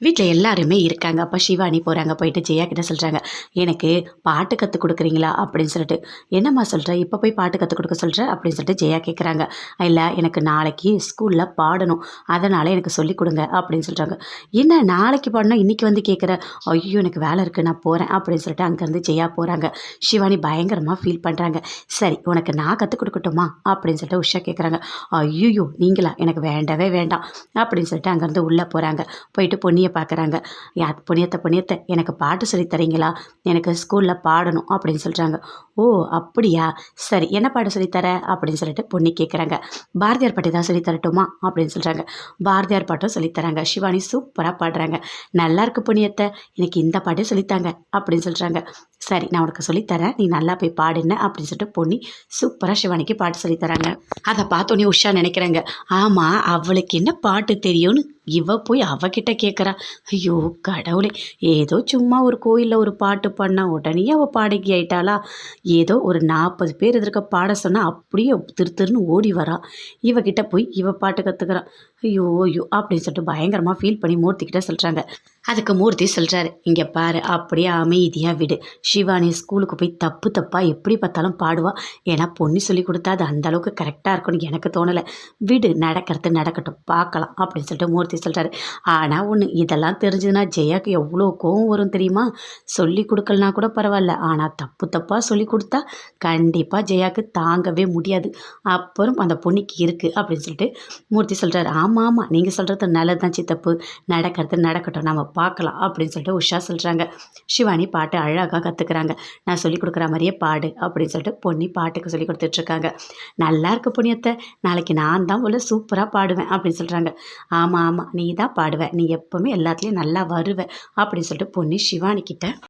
வீட்டில் எல்லாருமே இருக்காங்க. அப்போ சிவானி போகிறாங்க. போயிட்டு ஜெயா கிட்ட சொல்கிறாங்க, எனக்கு பாட்டு கற்றுக் கொடுக்குறீங்களா அப்படின்னு சொல்லிட்டு. என்னம்மா சொல்கிற, இப்போ போய் பாட்டு கற்றுக் கொடுக்க சொல்கிற அப்படின்னு சொல்லிட்டு ஜெயா கேட்குறாங்க. இல்லை, எனக்கு நாளைக்கு ஸ்கூலில் பாடணும், அதனால் எனக்கு சொல்லிக் கொடுங்க அப்படின்னு சொல்கிறாங்க. என்ன நாளைக்கு பாடணும், இன்றைக்கி வந்து கேட்குற? ஐயோ, எனக்கு வேலை இருக்குது, நான் போகிறேன் அப்படின்னு சொல்லிட்டு அங்கேருந்து ஜெயா போகிறாங்க. சிவானி பயங்கரமாக ஃபீல் பண்ணுறாங்க. சரி, உனக்கு நான் கற்றுக் கொடுக்கட்டுமா அப்படின்னு சொல்லிட்டு உஷா கேட்குறாங்க. ஐயோ, நீங்களா, எனக்கு வேண்டவே வேண்டாம் அப்படின்னு சொல்லிட்டு அங்கேருந்து உள்ளே போகிறாங்க. போயிட்டு பொன்னியை பார்க்குறாங்க. புனியத்தை எனக்கு பாட்டு சொல்லித் தரீங்களா, எனக்கு ஸ்கூலில் பாடணும் அப்படின்னு சொல்கிறாங்க. ஓ அப்படியா, சரி என்ன பாட்டு சொல்லித்தர அப்படின்னு சொல்லிட்டு பொன்னி கேட்குறாங்க. பாரதியார் பாட்டு தான் சொல்லித் தரட்டுமா அப்படின்னு சொல்கிறாங்க. பாரதியார் பாட்டும் சொல்லித்தராங்க. சிவானி சூப்பராக பாடுறாங்க. நல்லா இருக்கு புனியத்தை, எனக்கு இந்த பாட்டே சொல்லித்தாங்க அப்படின்னு சொல்கிறாங்க. சரி, நான் உனக்கு சொல்லித்தரேன், நீ நல்லா போய் பாடுன அப்படின்னு சொல்லிட்டு பொன்னி சூப்பராக சிவானிக்கு பாட்டு சொல்லித்தராங்க. அதை பார்த்தோன்னே உஷா நினைக்கிறாங்க, ஆமாம் அவளுக்கு என்ன பாட்டு தெரியும்னு இவ போய் அவகிட்ட கேட்குறா. ஐயோ கடவுளே, ஏதோ சும்மா ஒரு கோயிலில் ஒரு பாட்டு பாடினா உடனே அவள் பாடகி ஆயிட்டாளா? ஏதோ ஒரு 40 பேர் எதிர்க்க பாட சொன்னால் அப்படியே திருன்னு ஓடி வரா. இவகிட்ட போய் இவ பாட்டு கற்றுக்குறான். ஐயோ ஐயோ அப்படின்னு சொல்லிட்டு பயங்கரமாக ஃபீல் பண்ணி மூர்த்திக்கிட்ட சொல்கிறாங்க. அதுக்கு மூர்த்தி சொல்கிறாரு, இங்கே பாரு, அப்படியே அமைதியாக விடு. சிவானி ஸ்கூலுக்கு போய் தப்பு தப்பாக எப்படி பார்த்தாலும் பாடுவா. ஏன்னா பொன்னி சொல்லி கொடுத்தா அது அந்தளவுக்கு கரெக்டாக இருக்கும்னு எனக்கு தோணலை. விடு, நடக்கிறது நடக்கட்டும், பார்க்கலாம் அப்படின்னு சொல்லிட்டு மூர்த்தி சொல்கிறாரு. ஆனால் ஒன்று, இதெல்லாம் தெரிஞ்சதுன்னா ஜெயாக்கு எவ்வளோ கோவம் வரும் தெரியுமா? சொல்லி கொடுக்கலனா கூட பரவாயில்ல, ஆனால் தப்பு தப்பாக சொல்லி கொடுத்தா கண்டிப்பாக ஜெயாக்கு தாங்கவே முடியாது. அப்புறம் அந்த பொண்ணுக்கு இருக்குது அப்படின்னு சொல்லிட்டு மூர்த்தி சொல்கிறாரு. ஆமாம், நீங்கள் சொல்கிறது நல்லது தான் சித்தப்பு, நடக்கிறது நடக்கட்டும், நம்ம பார்க்கலாம் அப்படின்னு சொல்லிட்டு உஷா சொல்கிறாங்க. சிவானி பாட்டு அழகாக கற்றுக்குறாங்க. நான் சொல்லி கொடுக்குற மாதிரியே பாடு அப்படின்னு சொல்லிட்டு பொன்னி பாட்டுக்கு சொல்லி கொடுத்துட்ருக்காங்க. நல்லா இருக்கு புண்ணியத்தை, நாளைக்கு நான் தான் போல சூப்பராக பாடுவேன் அப்படின்னு சொல்கிறாங்க. ஆமாம், நீ தான் பாடுவேன், நீ எப்போவுமே எல்லாத்துலேயும் நல்லா வருவ அப்படின்னு சொல்லிட்டு பொன்னி சிவானி கிட்ட